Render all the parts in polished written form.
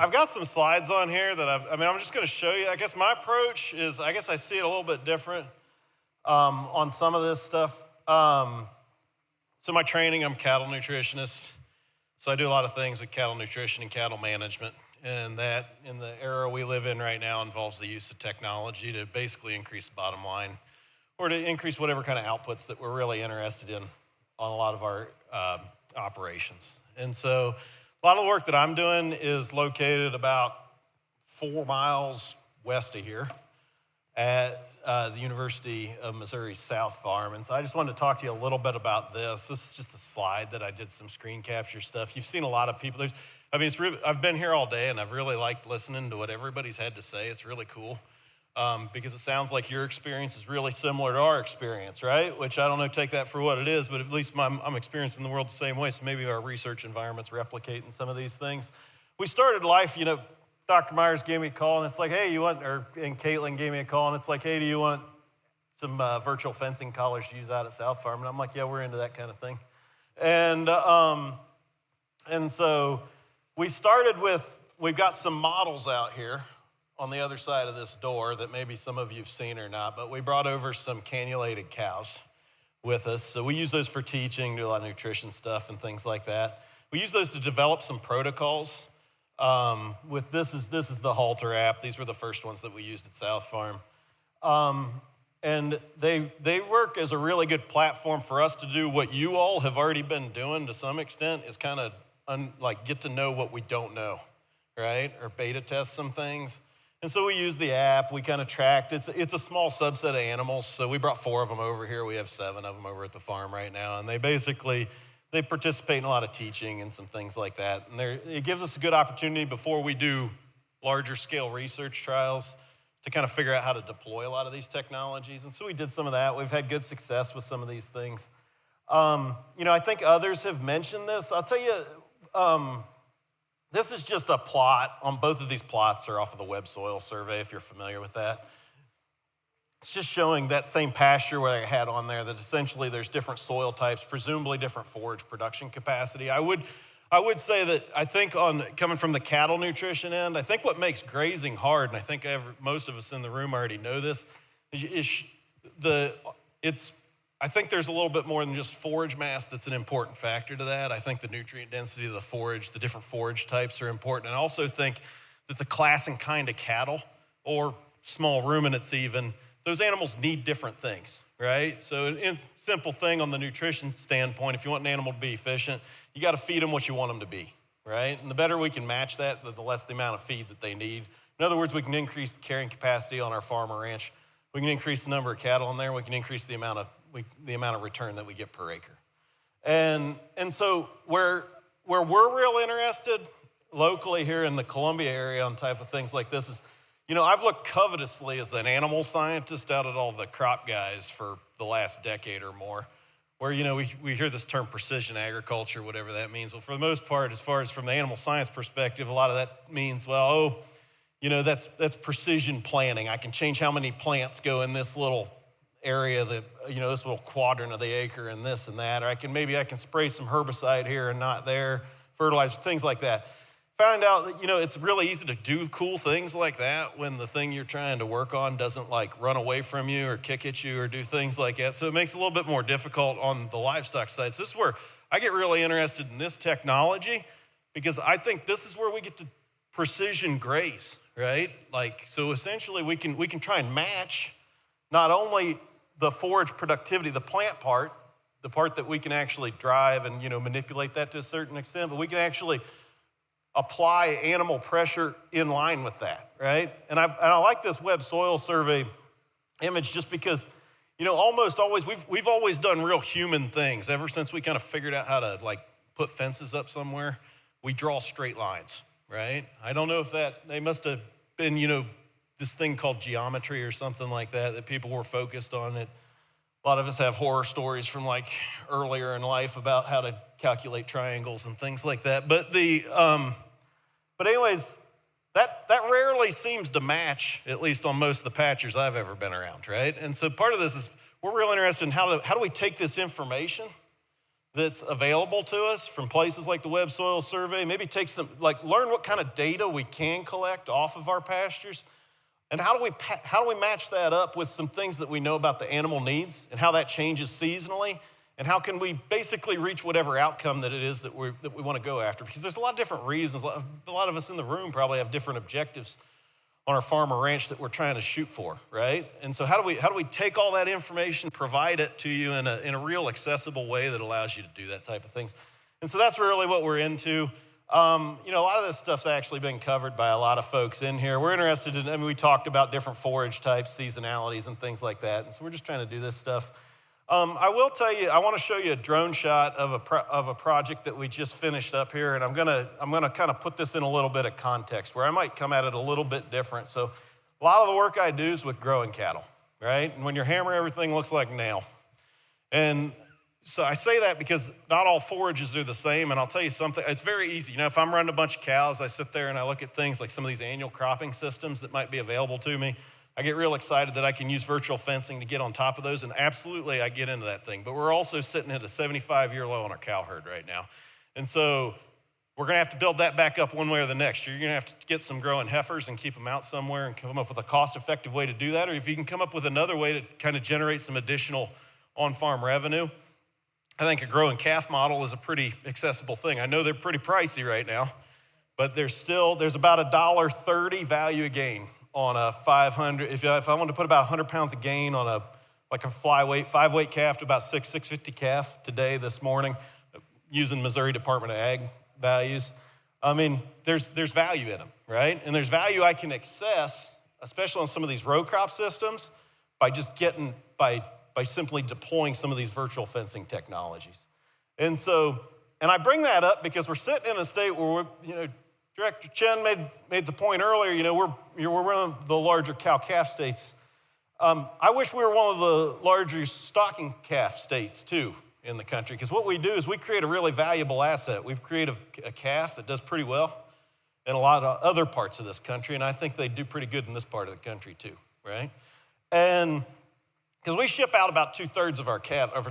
I've got some slides on here that I'm just going to show you. I guess my approach is, I guess I see it a little bit different on some of this stuff. So my training, I'm a cattle nutritionist. So I do a lot of things with cattle nutrition and cattle management. And that, in the era we live in right now, involves the use of technology to basically increase the bottom line or to increase whatever kind of outputs that we're really interested in on a lot of our operations. And so a lot of the work that I'm doing is located about 4 miles west of here at the University of Missouri South Farm. And so I just wanted to talk to you a little bit about this. This is just a slide that I did some screen capture stuff. You've seen a lot of people. I've been here all day, and I've really liked listening to what everybody's had to say. It's really cool because it sounds like your experience is really similar to our experience, right? Which I don't know, take that for what it is, but at least I'm experiencing the world the same way, so maybe our research environment's replicating some of these things. We started life, Dr. Myers gave me a call, and it's like, hey, and Caitlin gave me a call, and it's like, hey, do you want some virtual fencing collars to use out at South Farm? And I'm like, yeah, we're into that kind of thing. And so we started with, we've got some models out here on the other side of this door that maybe some of you have seen or not, but we brought over some cannulated cows with us. So we use those for teaching, do a lot of nutrition stuff and things like that. We use those to develop some protocols. This is the Halter app. These were the first ones that we used at South Farm. And they work as a really good platform for us to do what you all have already been doing to some extent, is kind of get to know what we don't know, right? Or beta test some things. And so we use the app, we kind of tracked, it's a small subset of animals, so we brought 4 of them over here. We have 7 of them over at the farm right now, and they participate in a lot of teaching and some things like that. And it gives us a good opportunity before we do larger scale research trials to kind of figure out how to deploy a lot of these technologies. And so we did some of that. We've had good success with some of these things. I think others have mentioned this. I'll tell you, this is just a plot. On both of these plots are off of the Web Soil Survey, if you're familiar with that. It's just showing that same pasture where I had on there, that essentially there's different soil types, presumably different forage production capacity. I would say that I think coming from the cattle nutrition end, I think what makes grazing hard, and I think most of us in the room already know this, I think there's a little bit more than just forage mass that's an important factor to that. I think the nutrient density of the forage, the different forage types are important. And I also think that the class and kind of cattle, or small ruminants even, those animals need different things, right? So in simple thing on the nutrition standpoint, if you want an animal to be efficient, you got to feed them what you want them to be, right? And the better we can match that, the less the amount of feed that they need. In other words, we can increase the carrying capacity on our farm or ranch. We can increase the number of cattle in there. We can increase the amount of return that we get per acre. And so where we're real interested locally here in the Columbia area on type of things like this is, I've looked covetously as an animal scientist out at all the crop guys for the last decade or more, where, we hear this term precision agriculture, whatever that means. Well, for the most part, as far as from the animal science perspective, a lot of that means, that's precision planting. I can change how many plants go in this little area, this little quadrant of the acre and this and that. Or I can spray some herbicide here and not there, fertilizer, things like that. Found out that, it's really easy to do cool things like that when the thing you're trying to work on doesn't run away from you or kick at you or do things like that. So it makes it a little bit more difficult on the livestock side. So this is where I get really interested in this technology, because I think this is where we get to precision graze, right? So essentially we can try and match not only the forage productivity, the plant part, the part that we can actually drive and, manipulate that to a certain extent, but we can actually apply animal pressure in line with that, right? And I like this Web Soil Survey image just because, almost always, we've always done real human things. Ever since we kind of figured out how to put fences up somewhere, we draw straight lines, right? I don't know if they must have been, this thing called geometry or something like that people were focused on it. A lot of us have horror stories from earlier in life about how to calculate triangles and things like that. But anyways, that rarely seems to match, at least on most of the pastures I've ever been around, right? And so part of this is we're real interested in how do we take this information that's available to us from places like the Web Soil Survey. Maybe take some, learn what kind of data we can collect off of our pastures. And how do we match that up with some things that we know about the animal needs and how that changes seasonally? And how can we basically reach whatever outcome that it is that we want to go after? Because there's a lot of different reasons. A lot of us in the room probably have different objectives on our farm or ranch that we're trying to shoot for, right? And so how do we take all that information, provide it to you in a real accessible way that allows you to do that type of things? And so that's really what we're into. A lot of this stuff's actually been covered by a lot of folks in here. We're interested in, we talked about different forage types, seasonalities, and things like that. And so we're just trying to do this stuff. I will tell you, I want to show you a drone shot of a project that we just finished up here, and I'm gonna kind of put this in a little bit of context where I might come at it a little bit different. So a lot of the work I do is with growing cattle, right? And when you hammer, everything looks like nail. And so I say that because not all forages are the same, and I'll tell you something, it's very easy. If I'm running a bunch of cows, I sit there and I look at things like some of these annual cropping systems that might be available to me. I get real excited that I can use virtual fencing to get on top of those, and absolutely I get into that thing. But we're also sitting at a 75-year low on our cow herd right now. And so we're gonna have to build that back up one way or the next. You're gonna have to get some growing heifers and keep them out somewhere and come up with a cost-effective way to do that, or if you can come up with another way to kind of generate some additional on-farm revenue. I think a growing calf model is a pretty accessible thing. I know they're pretty pricey right now, but there's about $1.30 value gain on a 500, if I wanted to put about 100 pounds of gain on a flyweight, 5-weight calf to about 650 calf today, this morning, using Missouri Department of Ag values. There's value in them, right? And there's value I can access, especially on some of these row crop systems, by simply deploying some of these virtual fencing technologies. And I bring that up because we're sitting in a state where Director Chen made the point earlier, we're one of the larger cow-calf states. I wish we were one of the larger stocking calf states too in the country, because what we do is we create a really valuable asset. We've created a calf that does pretty well in a lot of other parts of this country, and I think they do pretty good in this part of the country too, right? And because we ship out about 2/3 of our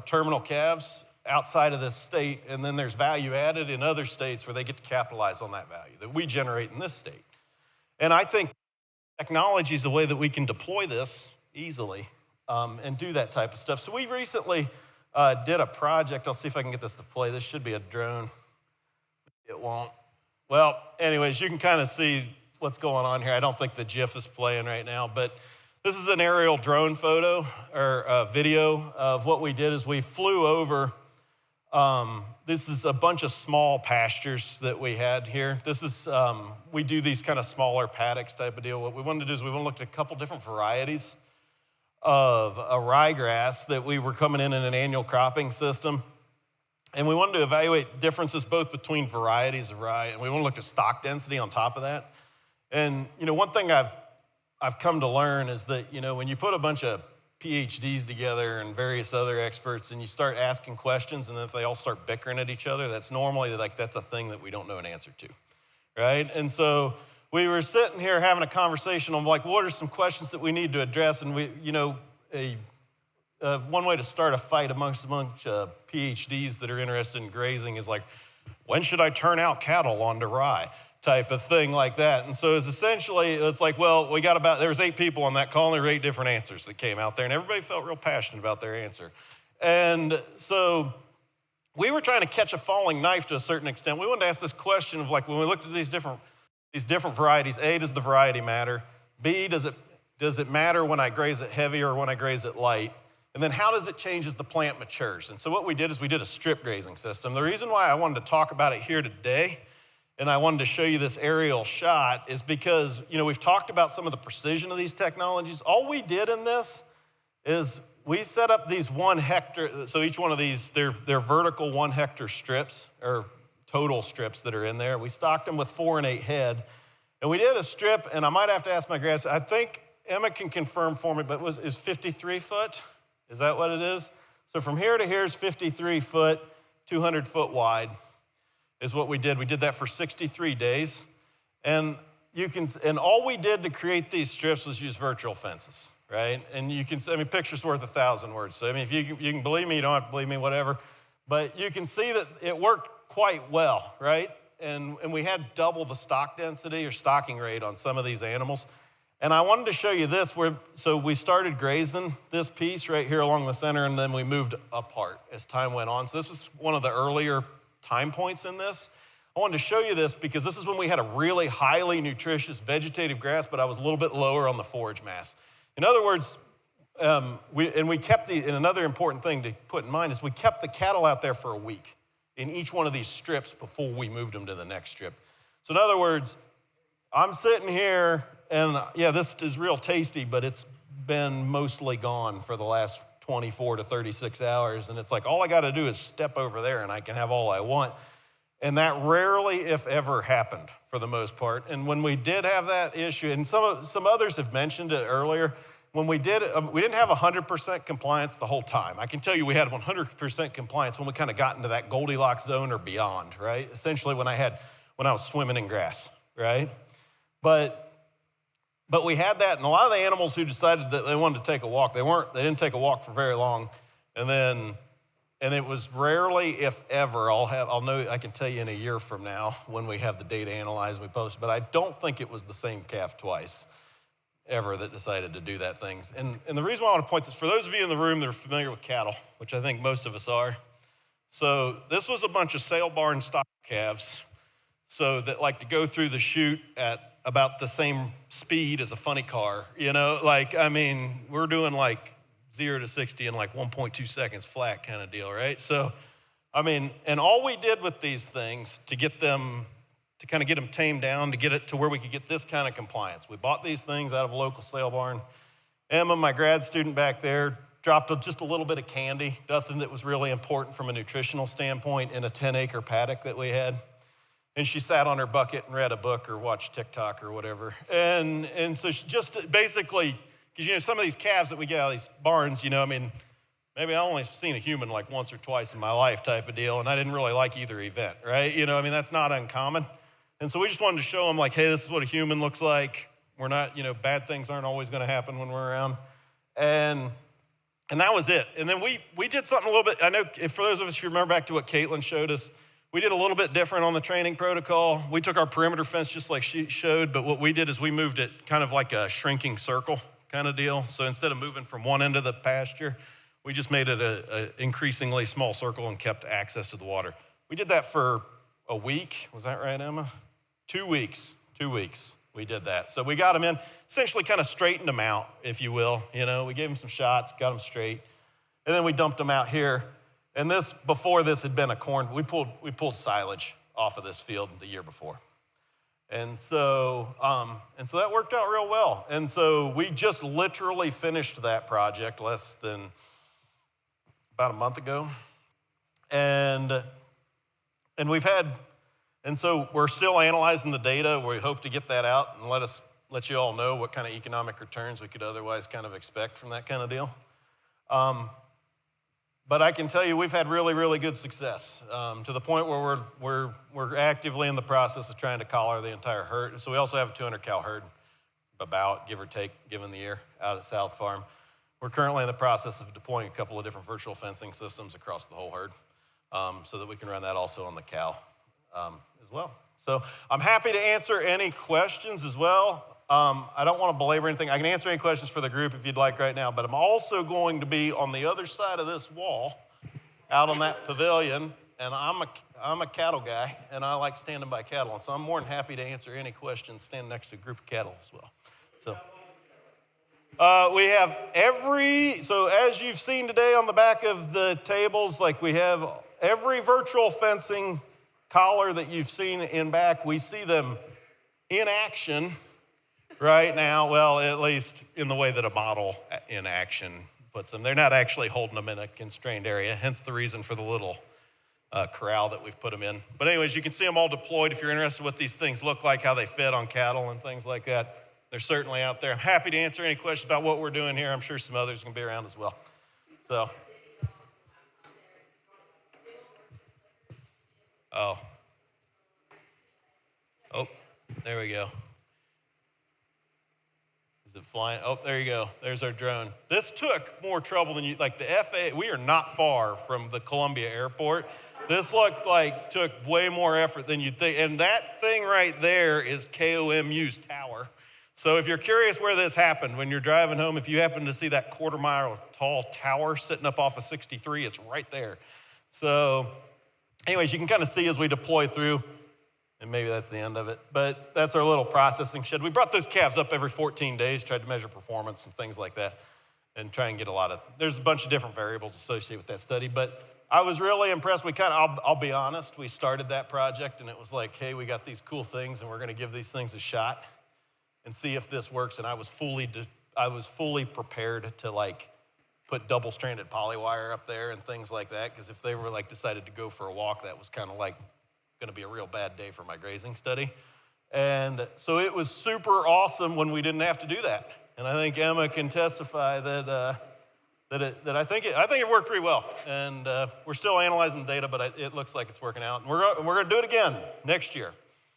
terminal calves outside of this state, and then there's value added in other states where they get to capitalize on that value that we generate in this state. And I think technology is the way that we can deploy this easily and do that type of stuff. So we recently did a project. I'll see if I can get this to play. This should be a drone. It won't. Well, anyways, you can kind of see what's going on here. I don't think the GIF is playing right now, but this is an aerial drone photo or video of what we did is we flew over. This is a bunch of small pastures that we had here. This is, we do these kind of smaller paddocks type of deal. What we wanted to do is we want to look at a couple different varieties of a ryegrass that we were coming in an annual cropping system. And we wanted to evaluate differences both between varieties of rye, and we want to look at stock density on top of that. And, one thing I've come to learn is that, when you put a bunch of PhDs together and various other experts and you start asking questions and then if they all start bickering at each other, that's normally that's a thing that we don't know an answer to, right? And so we were sitting here having a conversation on what are some questions that we need to address, and we, one way to start a fight amongst a bunch of PhDs that are interested in grazing is when should I turn out cattle onto rye? Type of thing like that. And so it's like, well, there was 8 people on that call, and there were 8 different answers that came out there, and everybody felt real passionate about their answer. And so we were trying to catch a falling knife to a certain extent. We wanted to ask this question of when we looked at these different varieties, A, does the variety matter? B, does it matter when I graze it heavy or when I graze it light? And then how does it change as the plant matures? And so what we did is we did a strip grazing system. The reason why I wanted to talk about it here today and I wanted to show you this aerial shot is because, we've talked about some of the precision of these technologies. All we did in this is we set up these 1 hectare, so each one of these, they're vertical 1 hectare strips, or total strips that are in there. We stocked them with 4 and 8 head. And we did a strip, and I might have to ask my grass, I think Emma can confirm for me, but is 53 foot? Is that what it is? So from here to here is 53 foot, 200 foot wide. Is what we did. We did that for 63 days. And all we did to create these strips was use virtual fences, right? And picture's worth 1,000 words. So, if you can believe me, you don't have to believe me, whatever. But you can see that it worked quite well, right? And we had double the stock density or stocking rate on some of these animals. And I wanted to show you this, so we started grazing this piece right here along the center, and then we moved apart as time went on. So this was one of the earlier time points in this. I wanted to show you this because this is when we had a really highly nutritious vegetative grass, but I was a little bit lower on the forage mass. In other words, we kept and another important thing to put in mind is we kept the cattle out there for a week in each one of these strips before we moved them to the next strip. So in other words, I'm sitting here, and yeah, this is real tasty, but it's been mostly gone for the last 24 to 36 hours. And it's like, all I got to do is step over there and I can have all I want. And that rarely, if ever, happened for the most part. And when we did have that issue, and some others have mentioned it earlier, when we didn't have 100% compliance the whole time. I can tell you we had 100% compliance when we kind of got into that Goldilocks zone or beyond, right? Essentially when I was swimming in grass, right? But we had that, and a lot of the animals who decided that they wanted to take a walk, they didn't take a walk for very long, and it was rarely, if ever, I can tell you in a year from now when we have the data analyzed and we post, but I don't think it was the same calf twice ever that decided to do that things. And the reason why I want to point this, for those of you in the room that are familiar with cattle, which I think most of us are, so this was a bunch of sale barn stock calves, so that like to go through the chute at about the same speed as a funny car, we're doing like 0 to 60 in like 1.2 seconds flat kind of deal, right? So, and all we did with these things to get them tamed down, to get it to where we could get this kind of compliance. We bought these things out of a local sale barn. Emma, my grad student back there, dropped just a little bit of candy, nothing that was really important from a nutritional standpoint in a 10-acre paddock that we had. And she sat on her bucket and read a book or watched TikTok or whatever. And so she just basically, because some of these calves that we get out of these barns, maybe I only seen a human like once or twice in my life type of deal, and I didn't really like either event, right? That's not uncommon. And so we just wanted to show them like, hey, this is what a human looks like. We're not, bad things aren't always gonna happen when we're around. And that was it. And then we did something a little bit, I know for those of us who remember back to what Caitlin showed us, we did a little bit different on the training protocol. We took our perimeter fence just like she showed, but what we did is we moved it kind of like a shrinking circle kind of deal. So instead of moving from one end of the pasture, we just made it a increasingly small circle and kept access to the water. We did that for a week. Was that right, Emma? 2 weeks. 2 weeks we did that. So we got them in, essentially kind of straightened them out, if you will. We gave them some shots, got them straight, and then we dumped them out here. And before this had been a corn, we pulled silage off of this field the year before. And so that worked out real well. And so we just literally finished that project less than about a month ago. And so we're still analyzing the data. We hope to get that out and let you all know what kind of economic returns we could otherwise kind of expect from that kind of deal. But I can tell you we've had really, really good success to the point where we're actively in the process of trying to collar the entire herd. So we also have a 200 cow herd, about give or take, given the year, out at South Farm. We're currently in the process of deploying a couple of different virtual fencing systems across the whole herd so that we can run that also on the cow as well. So I'm happy to answer any questions as well. I don't want to belabor anything. I can answer any questions for the group if you'd like right now, but I'm also going to be on the other side of this wall out on that pavilion, and I'm a cattle guy, and I like standing by cattle, and so I'm more than happy to answer any questions standing next to a group of cattle as well. So we have so as you've seen today on the back of the tables, like we have every virtual fencing collar that you've seen in back, we see them in action right now, well, at least in the way that a model in action puts them. They're not actually holding them in a constrained area, hence the reason for the little corral that we've put them in. But anyways, you can see them all deployed if you're interested in what these things look like, how they fit on cattle and things like that. They're certainly out there. I'm happy to answer any questions about what we're doing here. I'm sure some others can be around as well. So, oh, there we go. Is it flying? Oh, there you go. There's our drone. This took more trouble than like the FAA. We are not far from the Columbia airport. This took way more effort than you'd think. And that thing right there is KOMU's tower. So if you're curious where this happened, when you're driving home, if you happen to see that quarter-mile tall tower sitting up off of 63, it's right there. So anyways, you can kind of see as we deploy through, and maybe that's the end of it, but that's our little processing shed. We brought those calves up every 14 days, tried to measure performance and things like that, and try and get there's a bunch of different variables associated with that study, but I was really impressed. I'll be honest, we started that project and it was like, hey, we got these cool things and we're gonna give these things a shot and see if this works, and I was fully prepared to put double-stranded polywire up there and things like that, because if they were decided to go for a walk, that was kind of gonna be a real bad day for my grazing study. And so it was super awesome when we didn't have to do that. And I think Emma can testify that I think it worked pretty well. And we're still analyzing the data, but it looks like it's working out. And we're gonna do it again next year.